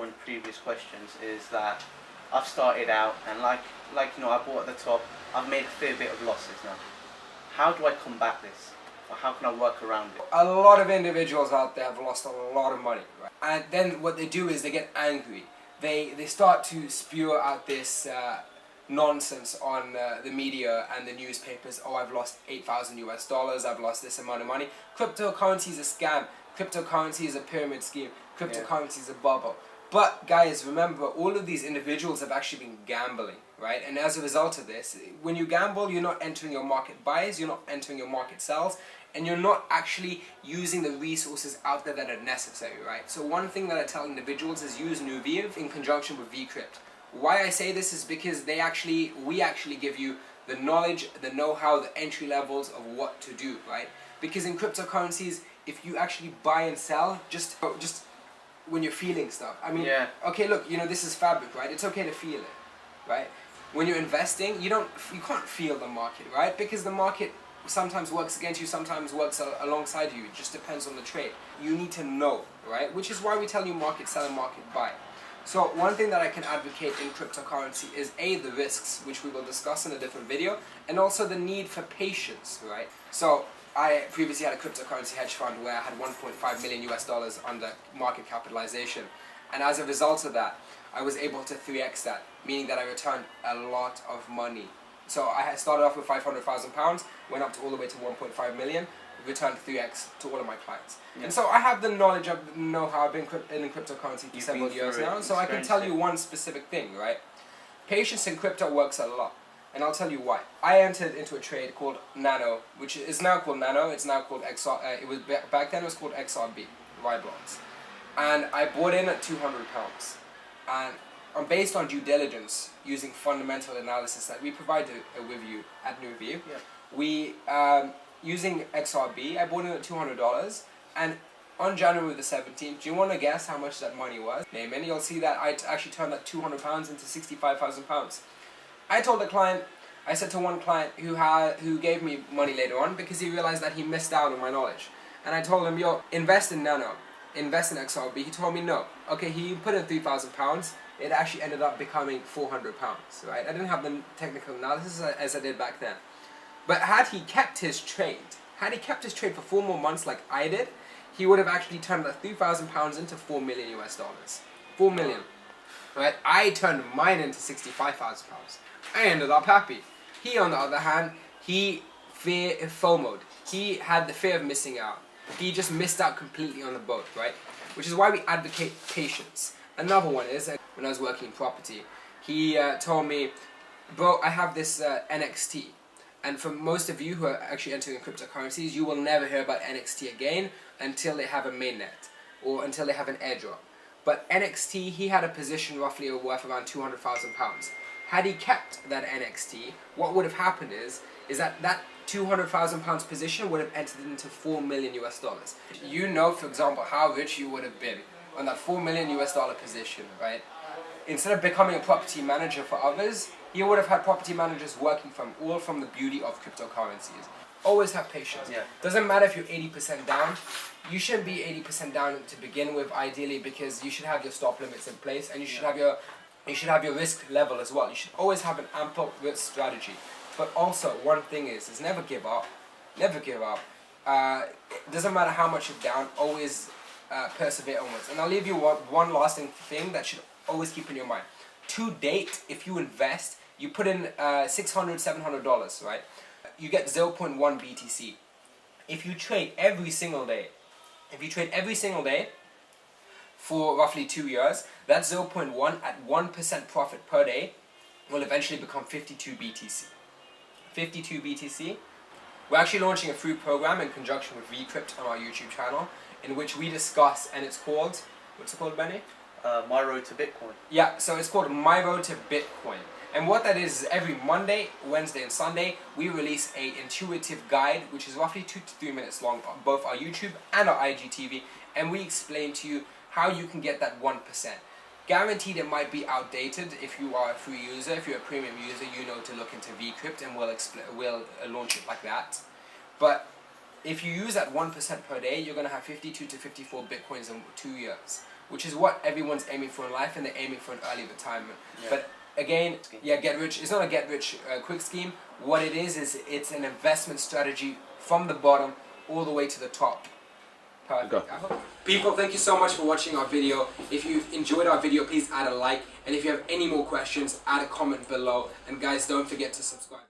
on previous questions is that I've started out and I bought at the top. I've made a fair bit of losses now. How do I combat this? Or how can I work around it? A lot of individuals out there have lost a lot of money, right? And then what they do is they get angry. They start to spew out this nonsense on the media and the newspapers. Oh, I've lost $8,000 US. I've lost this amount of money. Cryptocurrency is a scam. Cryptocurrency is a pyramid scheme. Cryptocurrency is a bubble. But guys, remember, all of these individuals have actually been gambling, right? And as a result of this, when you gamble, you're not entering your market buys, you're not entering your market sells, and you're not actually using the resources out there that are necessary, right? So one thing that I tell individuals is use Nuviv in conjunction with VCrypt. Why I say this is because we actually give you the knowledge, the know-how, the entry levels of what to do, right? Because in cryptocurrencies, if you actually buy and sell, just when you're feeling stuff. I mean, okay, look, this is fabric, right? It's okay to feel it, right? When you're investing, you can't feel the market, right? Because the market sometimes works against you, sometimes works alongside you. It just depends on the trade. You need to know, right? Which is why we tell you market sell and market buy. So one thing that I can advocate in cryptocurrency is the risks, which we will discuss in a different video, and also the need for patience, right? So I previously had a cryptocurrency hedge fund where I had $1.5 million US under market capitalization. And as a result of that, I was able to 3x that, meaning that I returned a lot of money. So I had started off with £500,000, went up to all the way to 1.5 million, returned 3x to all of my clients. And so I have the knowledge of know-how. I've been in cryptocurrency for several years now, so I can tell you one specific thing, right? Patience in crypto works a lot. And I'll tell you why. I entered into a trade called Nano, which is now called Nano. It's now called XR. Back then it was called XRB, Ryblox, and I bought in at £200. And based on due diligence, using fundamental analysis that we provide with you at Nuviv, we using XRB, I bought in at $200, and on January the 17th, do you want to guess how much that money was? Name it. You'll see that I actually turned that £200 into £65,000. I told I said to one client who gave me money later on because he realized that he missed out on my knowledge. And I told him, yo, invest in Nano, invest in XRB. He told me no. Okay, he put in £3,000. It actually ended up becoming £400, right? I didn't have the technical analysis as I did back then. But had he kept his trade for 4 more months like I did, he would have actually turned that £3,000 into $4 million US. 4 million. Right? I turned mine into £65,000. I ended up happy. He, on the other hand, he FOMO'd. He had the fear of missing out. He just missed out completely on the boat, right? Which is why we advocate patience. Another one is, when I was working in property, he told me, bro, I have this NXT. And for most of you who are actually entering cryptocurrencies, you will never hear about NXT again until they have a mainnet or until they have an airdrop. But NXT, he had a position roughly worth around £200,000. Had he kept that NXT, what would have happened is that £200,000 position would have entered into $4 million US. You know, for example, how rich you would have been on that $4 million US position, right? Instead of becoming a property manager for others, you would have had property managers working from the beauty of cryptocurrencies. Always have patience. Doesn't matter if you're 80% down. You shouldn't be 80% down to begin with, ideally, because you should have your stop limits in place, and you should have your risk level as well. You should always have an ample risk strategy. But also, one thing is never give up. Never give up. It doesn't matter how much you're down. Always persevere onwards. And I'll leave you one lasting thing that should always keep in your mind. To date, if you invest, you put in $600, $700, right? You get 0.1 BTC. If you trade every single day, for roughly 2 years, that 0.1 at 1% profit per day will eventually become 52 BTC. 52 BTC. We're actually launching a free program in conjunction with VCrypt on our YouTube channel, in which we discuss, and it's called, what's it called, Benny? My Road to Bitcoin. Yeah, so it's called My Road to Bitcoin. And what that is every Monday, Wednesday, and Sunday, we release an intuitive guide, which is roughly 2 to 3 minutes long on both our YouTube and our IGTV, and we explain to you how you can get that 1%. Guaranteed it might be outdated if you are a free user. If you're a premium user, you know to look into VCrypt, and we'll launch it like that. But if you use that 1% per day, you're going to have 52 to 54 Bitcoins in 2 years. which is what everyone's aiming for in life, and they're aiming for an early retirement. Yeah. But again, get rich. It's not a get rich quick scheme. What it is it's an investment strategy from the bottom all the way to the top. Perfect. People, thank you so much for watching our video. If you enjoyed our video, please add a like, and if you have any more questions, add a comment below. And guys, don't forget to subscribe.